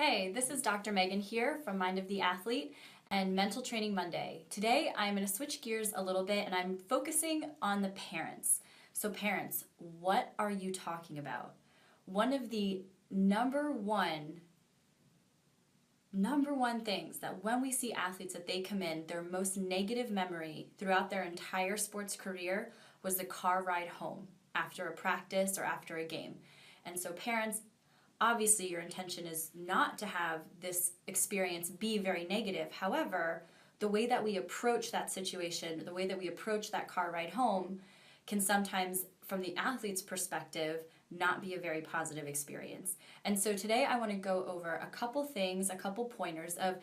Hey, this is Dr. Megan here from Mind of the Athlete and Mental Training Monday. Today I'm going to switch gears a little bit and I'm focusing on the parents. So parents, what are you talking about? One of the number one things that when we see athletes that they come in, their most negative memory throughout their entire sports career was the car ride home after a practice or after a game. And so parents, obviously your intention is not to have this experience be very negative. However, the way that we approach that situation, the way that we approach that car ride home can sometimes, from the athlete's perspective, not be a very positive experience. And so today I want to go over a couple things, a couple pointers of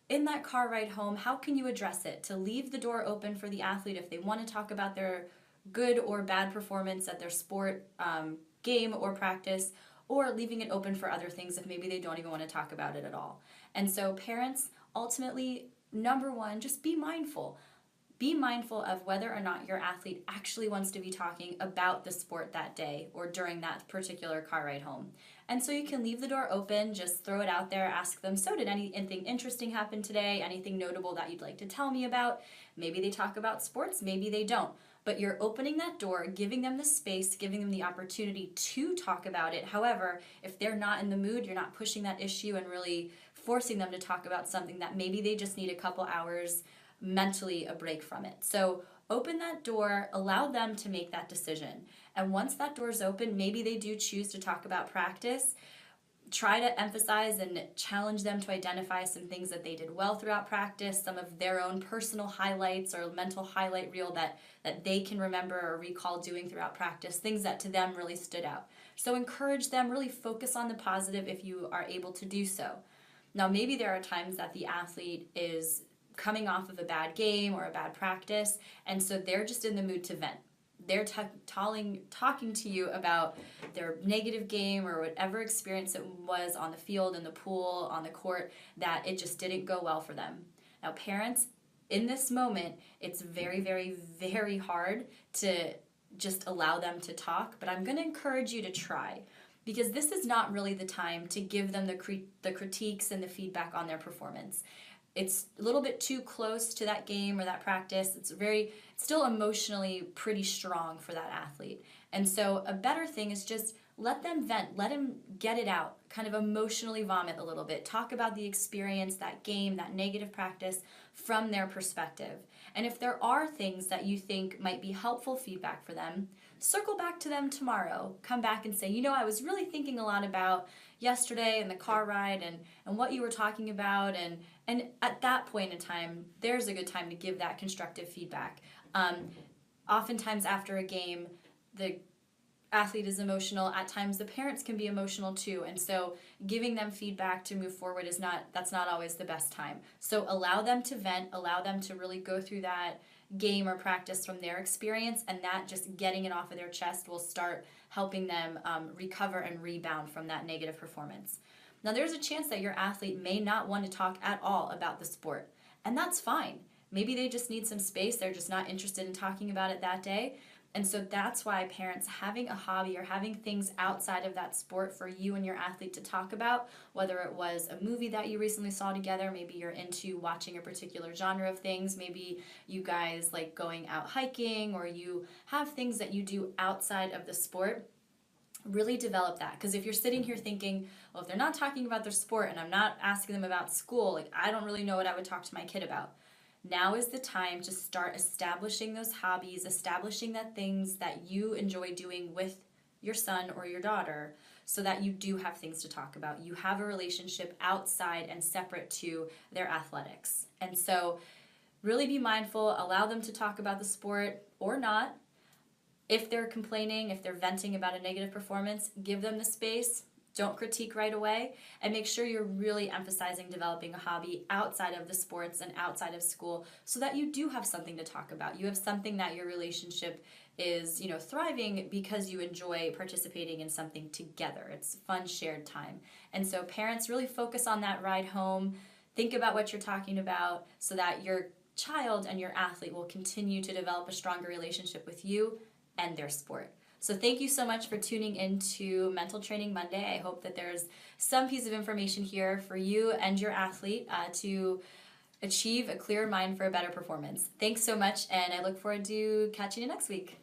in that car ride home, how can you address it to leave the door open for the athlete if they want to talk about their good or bad performance at their sport, game or practice, or leaving it open for other things if maybe they don't even want to talk about it at all. And so parents, ultimately, number one, just be mindful. Be mindful of whether or not your athlete actually wants to be talking about the sport that day or during that particular car ride home. And so you can leave the door open, just throw it out there, ask them, so did anything interesting happen today? Anything notable that you'd like to tell me about? Maybe they talk about sports, maybe they don't. But you're opening that door, giving them the space, giving them the opportunity to talk about it. However, if they're not in the mood, you're not pushing that issue and really forcing them to talk about something that maybe they just need a couple hours mentally a break from it. So open that door, allow them to make that decision. And once that door is open, maybe they do choose to talk about practice. Try to emphasize and challenge them to identify some things that they did well throughout practice, some of their own personal highlights or mental highlight reel that they can remember or recall doing throughout practice, things that to them really stood out. So encourage them, really focus on the positive if you are able to do so. Now maybe there are times that the athlete is coming off of a bad game or a bad practice, and so they're just in the mood to vent. They're talking to you about their negative game or whatever experience it was on the field, in the pool, on the court, that it just didn't go well for them. Now parents, in this moment, it's very, very, very hard to just allow them to talk, but I'm going to encourage you to try, because this is not really the time to give them the critiques and the feedback on their performance. It's a little bit too close to that game or that practice. It's still emotionally pretty strong for that athlete. And so a better thing is just let them vent, let them get it out, kind of emotionally vomit a little bit, talk about the experience, that game, that negative practice from their perspective. And if there are things that you think might be helpful feedback for them, circle back to them tomorrow. Come back and say, I was really thinking a lot about yesterday and the car ride and what you were talking about, and at that point in time, there's a good time to give that constructive feedback. Oftentimes after a game, the athlete is emotional. At times the parents can be emotional too, and so giving them feedback to move forward that's not always the best time. So allow them to vent, allow them to really go through that game or practice from their experience, and that just getting it off of their chest will start helping them recover and rebound from that negative performance. Now there's a chance that your athlete may not want to talk at all about the sport, and that's fine. Maybe they just need some space, they're just not interested in talking about it that day. And so that's why parents, having a hobby or having things outside of that sport for you and your athlete to talk about, whether it was a movie that you recently saw together, maybe you're into watching a particular genre of things, maybe you guys like going out hiking, or you have things that you do outside of the sport, really develop that. Because if you're sitting here thinking, well, if they're not talking about their sport and I'm not asking them about school, like I don't really know what I would talk to my kid about. Now is the time to start establishing those hobbies, establishing that things that you enjoy doing with your son or your daughter, so that you do have things to talk about. You have a relationship outside and separate to their athletics. And so really be mindful, allow them to talk about the sport or not. If they're complaining, if they're venting about a negative performance, give them the space. Don't critique right away, and make sure you're really emphasizing developing a hobby outside of the sports and outside of school, so that you do have something to talk about. You have something that your relationship is, thriving because you enjoy participating in something together. It's fun shared time. And so parents, really focus on that ride home. Think about what you're talking about so that your child and your athlete will continue to develop a stronger relationship with you and their sport. So thank you so much for tuning into Mental Training Monday. I hope that there's some piece of information here for you and your athlete to achieve a clearer mind for a better performance. Thanks so much, and I look forward to catching you next week.